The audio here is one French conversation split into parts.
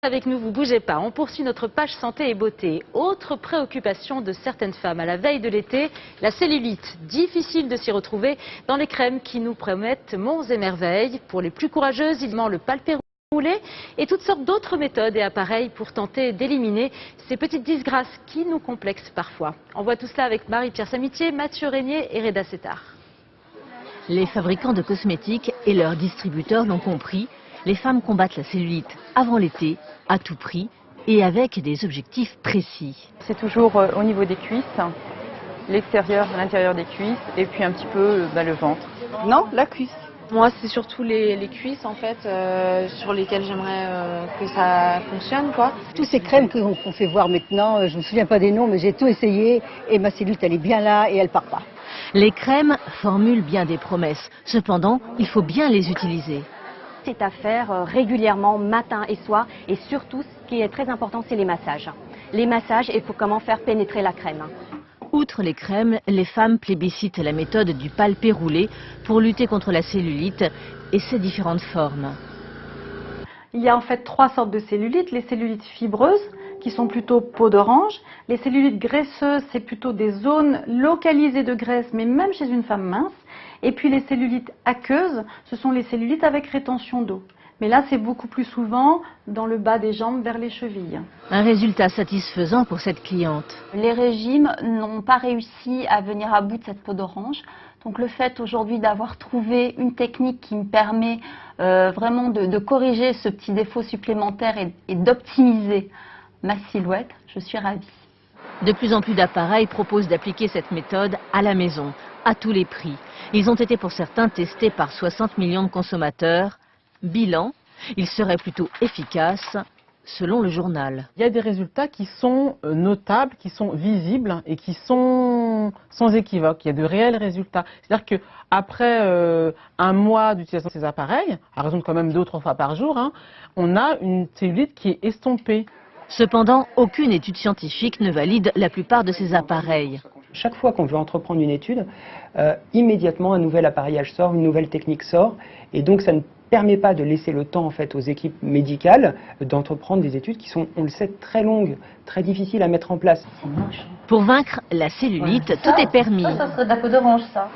Avec nous, vous bougez pas. On poursuit notre page santé et beauté. Autre préoccupation de certaines femmes à la veille de l'été, la cellulite. Difficile de s'y retrouver dans les crèmes qui nous promettent monts et merveilles. Pour les plus courageuses, il manque le palpé roulé et toutes sortes d'autres méthodes et appareils pour tenter d'éliminer ces petites disgrâces qui nous complexent parfois. On voit tout cela avec Marie-Pierre Samitier, Mathieu Régnier et Reda Settar. Les fabricants de cosmétiques et leurs distributeurs l'ont compris. Les femmes combattent la cellulite avant l'été, à tout prix et avec des objectifs précis. C'est toujours au niveau des cuisses, l'extérieur, l'intérieur des cuisses et puis un petit peu le ventre. Non, la cuisse. Moi, c'est surtout les cuisses en fait, sur lesquelles j'aimerais que ça fonctionne, quoi. Tous ces crèmes qu'on fait voir maintenant, je me souviens pas des noms, mais j'ai tout essayé et ma cellulite elle est bien là et elle part pas. Les crèmes formulent bien des promesses. Cependant, il faut bien les utiliser. C'est à faire régulièrement, matin et soir. Et surtout, ce qui est très important, c'est les massages. Les massages et pour comment faire pénétrer la crème. Outre les crèmes, les femmes plébiscitent la méthode du palpé roulé pour lutter contre la cellulite et ses différentes formes. Il y a en fait 3 sortes de cellulites. Les cellulites fibreuses, qui sont plutôt peau d'orange. Les cellulites graisseuses, c'est plutôt des zones localisées de graisse, mais même chez une femme mince. Et puis les cellulites aqueuses, ce sont les cellulites avec rétention d'eau. Mais là, c'est beaucoup plus souvent dans le bas des jambes vers les chevilles. Un résultat satisfaisant pour cette cliente. Les régimes n'ont pas réussi à venir à bout de cette peau d'orange. Donc le fait aujourd'hui d'avoir trouvé une technique qui me permet vraiment de corriger ce petit défaut supplémentaire et d'optimiser ma silhouette, je suis ravie. De plus en plus d'appareils proposent d'appliquer cette méthode à la maison, à tous les prix. Ils ont été pour certains testés par 60 millions de consommateurs. Bilan, ils seraient plutôt efficaces, selon le journal. Il y a des résultats qui sont notables, qui sont visibles et qui sont sans équivoque. Il y a de réels résultats. C'est-à-dire qu'après un mois d'utilisation de ces appareils, à raison de quand même 2 ou 3 fois par jour, on a une cellulite qui est estompée. Cependant, aucune étude scientifique ne valide la plupart de ces appareils. Chaque fois qu'on veut entreprendre une étude, immédiatement un nouvel appareillage sort, une nouvelle technique sort, et donc ça ne permet pas de laisser le temps en fait aux équipes médicales d'entreprendre des études qui sont, on le sait, très longues, très difficiles à mettre en place. Pour vaincre la cellulite, tout est permis. Ça serait de la peau d'orange, ça.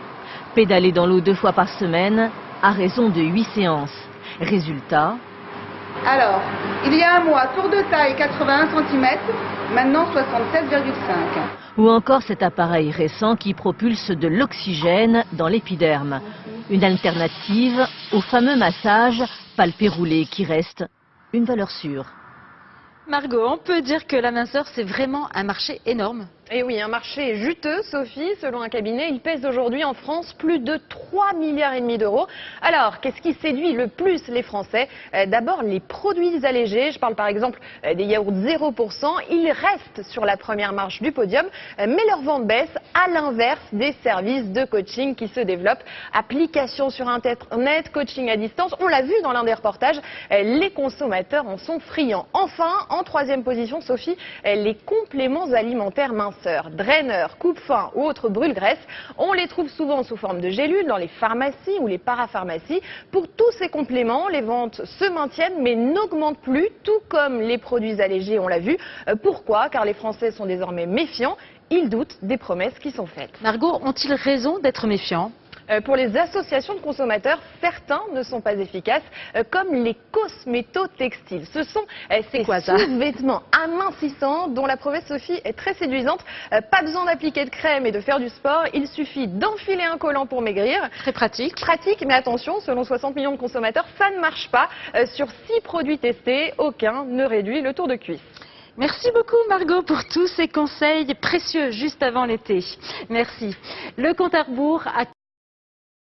Pédaler dans l'eau 2 fois par semaine, à raison de 8 séances. Résultat. Alors, il y a un mois, tour de taille 81 cm, maintenant 67,5. Ou encore cet appareil récent qui propulse de l'oxygène dans l'épiderme. Une alternative au fameux massage palpé roulé qui reste une valeur sûre. Margot, on peut dire que la minceur, c'est vraiment un marché énorme. Et oui, un marché juteux, Sophie. Selon un cabinet, il pèse aujourd'hui en France plus de 3,5 milliards d'euros. Alors, qu'est-ce qui séduit le plus les Français? D'abord, les produits allégés. Je parle par exemple des yaourts 0%. Ils restent sur la première marche du podium, mais leur vente baisse, à l'inverse des services de coaching qui se développent. Application sur Internet, coaching à distance. On l'a vu dans l'un des reportages, les consommateurs en sont friands. Enfin, en 3e position, Sophie, les compléments alimentaires minceurs. Draineurs, coupe-faim ou autres brûle-graisse. On les trouve souvent sous forme de gélules dans les pharmacies ou les parapharmacies. Pour tous ces compléments, les ventes se maintiennent mais n'augmentent plus, tout comme les produits allégés, on l'a vu. Pourquoi? Car les Français sont désormais méfiants. Ils doutent des promesses qui sont faites. Margot, ont-ils raison d'être méfiants? Pour les associations de consommateurs, certains ne sont pas efficaces, comme les cosmétotextiles. Ce sont ces sous-vêtements amincissants dont la promesse, Sophie, est très séduisante. Pas besoin d'appliquer de crème et de faire du sport, il suffit d'enfiler un collant pour maigrir. Très pratique. Pratique, mais attention, selon 60 millions de consommateurs, ça ne marche pas. Sur 6 produits testés, aucun ne réduit le tour de cuisse. Merci beaucoup Margot pour tous ces conseils précieux juste avant l'été. Merci. Le compte à rebours